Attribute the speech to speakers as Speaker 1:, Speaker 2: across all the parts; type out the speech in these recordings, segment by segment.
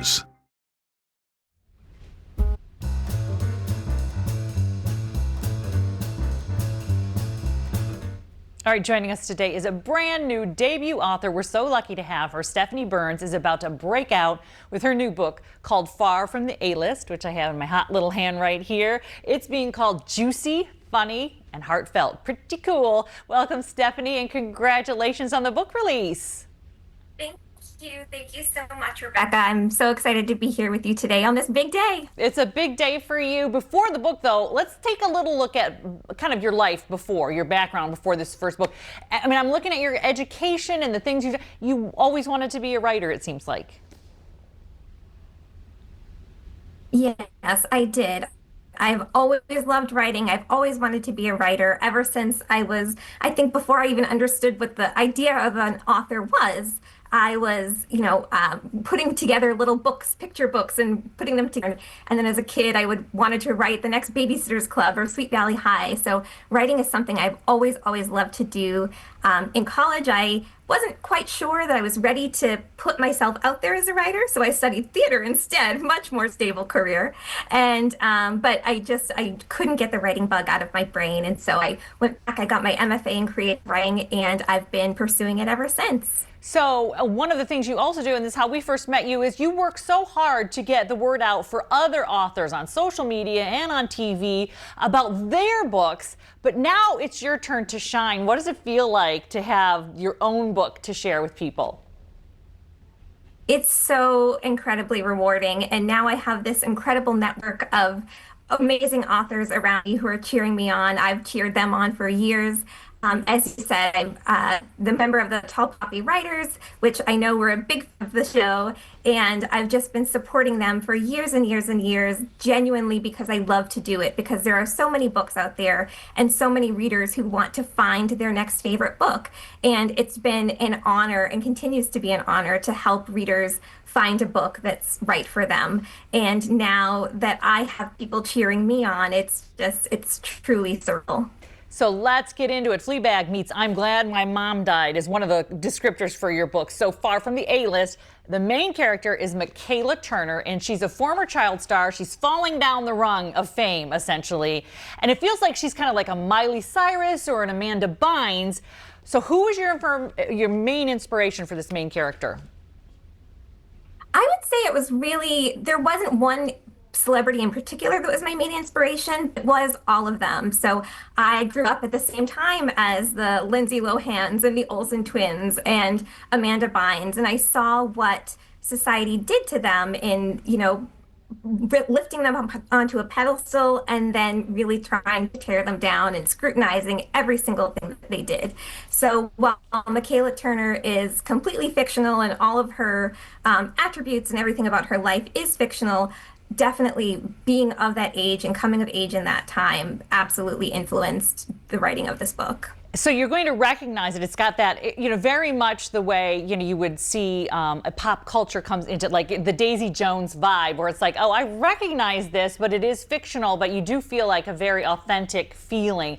Speaker 1: All right, joining us today is a brand new debut author. We're so lucky to have her. Stephanie Burns is about to break out with her new book called Far from the A-List, which I have in my hot little hand right here. It's being called Juicy, Funny, and Heartfelt. Pretty cool. Welcome, Stephanie, and congratulations on the book release.
Speaker 2: Thank you so much, Rebecca. I'm so excited to be here with you today on this big day.
Speaker 1: It's a big day for you. Before the book, though, let's take a little look at kind of your life before, your background before this first book. I mean, I'm looking at your education and the things you always wanted to be a writer, it seems like.
Speaker 2: Yes, I did. I've always loved writing. I've always wanted to be a writer ever since I think before I even understood what the idea of an author was. I was, putting together little books, picture books, and putting them together. And then as a kid, I wanted to write the next Babysitter's Club or Sweet Valley High. So writing is something I've always loved to do. In college, I wasn't quite sure that I was ready to put myself out there as a writer, so I studied theater instead, much more stable career. And but I couldn't get the writing bug out of my brain, and so I went back. I got my MFA in creative writing, and I've been pursuing it ever since.
Speaker 1: So one of the things you also do, and this is how we first met you, is you work so hard to get the word out for other authors on social media and on TV about their books. But now it's your turn to shine. What does it feel like to have your own book to share with people?
Speaker 2: It's so incredibly rewarding. And now I have this incredible network of amazing authors around me who are cheering me on. I've cheered them on for years. As you said, I'm the member of the Tall Poppy Writers, which I know were a big fan of the show, and I've just been supporting them for years and years and years, genuinely because I love to do it, because there are so many books out there and so many readers who want to find their next favorite book. And it's been an honor and continues to be an honor to help readers find a book that's right for them. And now that I have people cheering me on, it's truly surreal.
Speaker 1: So let's get into it. Fleabag meets I'm Glad My Mom Died is one of the descriptors for your book. So Far from the A-List, the main character is Michaela Turner, and she's a former child star. She's falling down the rung of fame, essentially. And it feels like she's kind of like a Miley Cyrus or an Amanda Bynes. So who is your main inspiration for this main character?
Speaker 2: I would say it was really, there wasn't one celebrity in particular that was my main inspiration. It was all of them. So I grew up at the same time as the Lindsay Lohans and the Olsen twins and Amanda Bynes, and I saw what society did to them in, lifting them up onto a pedestal and then really trying to tear them down and scrutinizing every single thing that they did. So while Michaela Turner is completely fictional and all of her attributes and everything about her life is fictional, definitely being of that age and coming of age in that time absolutely influenced the writing of this book.
Speaker 1: So you're going to recognize it. It's got that, very much the way, you would see a pop culture comes into, like, the Daisy Jones vibe, where it's like, oh, I recognize this, but it is fictional, but you do feel like a very authentic feeling.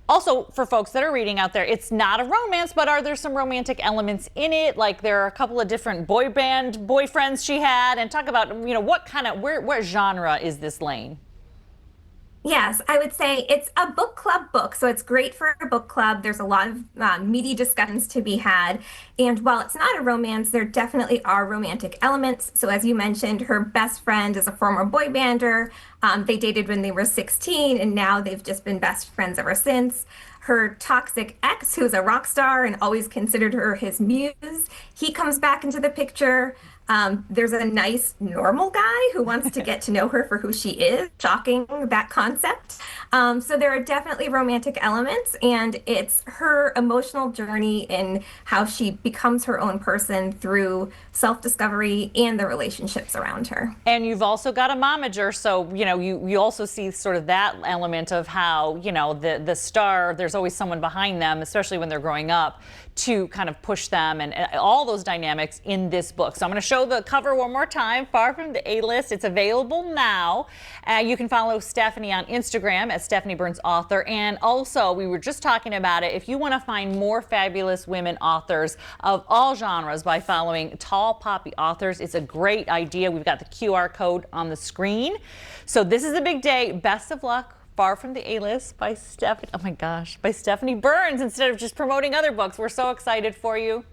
Speaker 1: Also, for folks that are reading out there, it's not a romance, but are there some romantic elements in it? Like, there are a couple of different boy band boyfriends she had, and talk about, what genre is this lane?
Speaker 2: Yes, I would say it's a book club book, so it's great for a book club. There's a lot of meaty discussions to be had, and while it's not a romance, there definitely are romantic elements. So as you mentioned, her best friend is a former boy bander. They dated when they were 16, and now they've just been best friends ever since. Her toxic ex, who's a rock star and always considered her his muse, he comes back into the picture. There's a nice, normal guy who wants to get to know her for who she is. Shocking, that concept. So there are definitely romantic elements, and it's her emotional journey in how she becomes her own person through self-discovery and the relationships around her.
Speaker 1: And you've also got a momager, so, you also see sort of that element of how, the star, there's always someone behind them, especially when they're growing up, to kind of push them, and all those dynamics in this book. So I'm going to show show the cover one more time. Far From the A-List. It's available now. You can follow Stephanie on Instagram at Stephanie Burns Author. And also, we were just talking about it, if you want to find more fabulous women authors of all genres by following Tall Poppy Authors, it's a great idea. We've got the QR code on the screen. So this is a big day. Best of luck. Far From the A-List by Stephanie, oh my gosh, by Stephanie Burns, instead of just promoting other books. We're so excited for you.